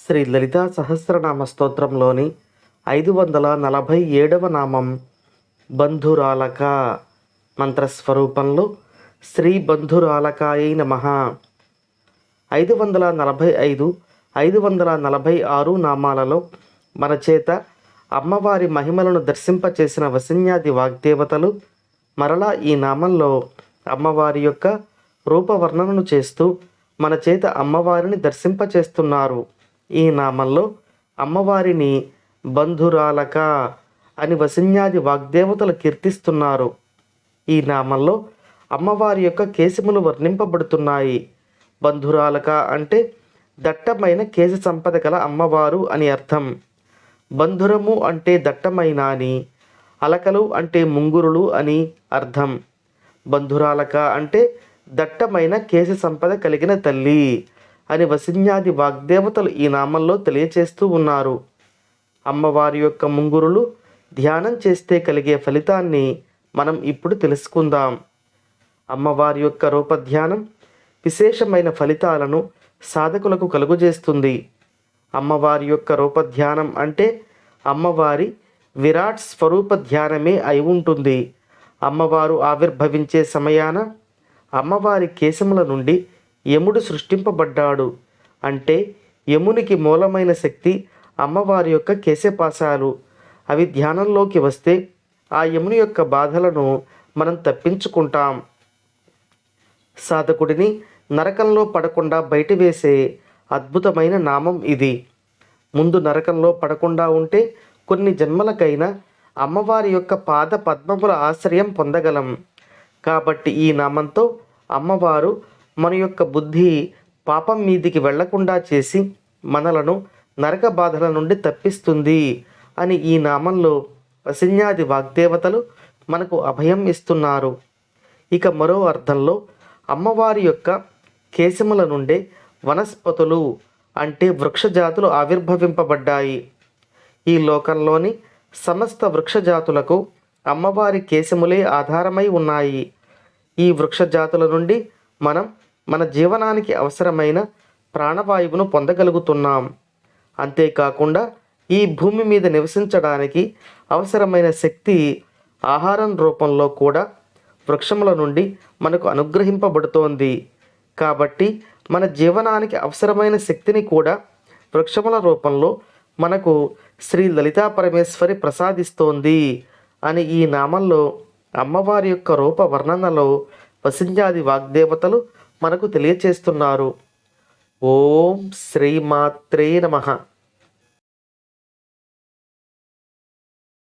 శ్రీ లలితా సహస్రనామ స్తోత్రంలోని 547వ నామం బంధురాలక. మంత్రస్వరూపంలో శ్రీ బంధురాలకాయై నమః. 545, 546 నామాలలో మన చేత అమ్మవారి మహిమలను దర్శింపచేసిన వసిన్యాది వాగ్దేవతలు మరలా ఈ నామంలో అమ్మవారి యొక్క రూపవర్ణనను చేస్తూ మన చేత అమ్మవారిని దర్శింపచేస్తున్నారు. ఈ నామంలో అమ్మవారిని బంధురాలక అని వసిన్యాది వాగ్దేవతలు కీర్తిస్తున్నారు. ఈ నామంలో అమ్మవారి యొక్క కేశములు వర్ణింపబడుతున్నాయి. బంధురాలక అంటే దట్టమైన కేశ సంపద కల అమ్మవారు అని అర్థం. బంధురము అంటే దట్టమైన అని, అలకలు అంటే ముంగురులు అని అర్థం. బంధురాలక అంటే దట్టమైన కేశ సంపద కలిగిన తల్లి అని వసిన్యాది వాగ్దేవతలు ఈ నామంలో తెలియచేస్తూ ఉన్నారు. అమ్మవారి యొక్క ముంగురులు ధ్యానం చేస్తే కలిగే ఫలితాన్ని మనం ఇప్పుడు తెలుసుకుందాం. అమ్మవారి యొక్క రూపధ్యానం విశేషమైన ఫలితాలను సాధకులకు కలుగజేస్తుంది. అమ్మవారి యొక్క రూపధ్యానం అంటే అమ్మవారి విరాట్ స్వరూప ధ్యానమే అయి ఉంటుంది. అమ్మవారు ఆవిర్భవించే సమయాన అమ్మవారి కేశముల నుండి యముడు సృష్టింపబడ్డాడు. అంటే యమునికి మూలమైన శక్తి అమ్మవారి యొక్క కేశపాశాలు. అవి ధ్యానంలోకి వస్తే ఆ యముని యొక్క బాధలను మనం తప్పించుకుంటాం. సాధకుడిని నరకంలో పడకుండా బయట వేసే అద్భుతమైన నామం ఇది. ముందు నరకంలో పడకుండా ఉంటే కొన్ని జన్మలకైనా అమ్మవారి యొక్క పాద పద్మముల ఆశ్రయం పొందగలం. కాబట్టి ఈ నామంతో అమ్మవారు మన యొక్క బుద్ధి పాపం మీదికి వెళ్లకుండా చేసి మనలను నరక బాధల నుండి తప్పిస్తుంది అని ఈ నామంలో వసిన్యాది వాగ్దేవతలు మనకు అభయం ఇస్తున్నారు. ఇక మరో అర్థంలో అమ్మవారి యొక్క కేశముల నుండే వనస్పతులు అంటే వృక్షజాతులు ఆవిర్భవింపబడ్డాయి. ఈ లోకంలోని సమస్త వృక్షజాతులకు అమ్మవారి కేశములే ఆధారమై ఉన్నాయి. ఈ వృక్షజాతుల నుండి మనం మన జీవనానికి అవసరమైన ప్రాణవాయువును పొందగలుగుతున్నాం. అంతేకాకుండా ఈ భూమి మీద నివసించడానికి అవసరమైన శక్తి ఆహారం రూపంలో కూడా వృక్షముల నుండి మనకు అనుగ్రహింపబడుతోంది. కాబట్టి మన జీవనానికి అవసరమైన శక్తిని కూడా వృక్షముల రూపంలో మనకు శ్రీ లలితా పరమేశ్వరి ప్రసాదిస్తోంది అని ఈ నామంలో అమ్మవారి యొక్క రూప వర్ణనలో వసిన్యాది వాగ్దేవతలు మనకు తెలియచేస్తున్నారు. ఓం శ్రీమాత్రే నమః.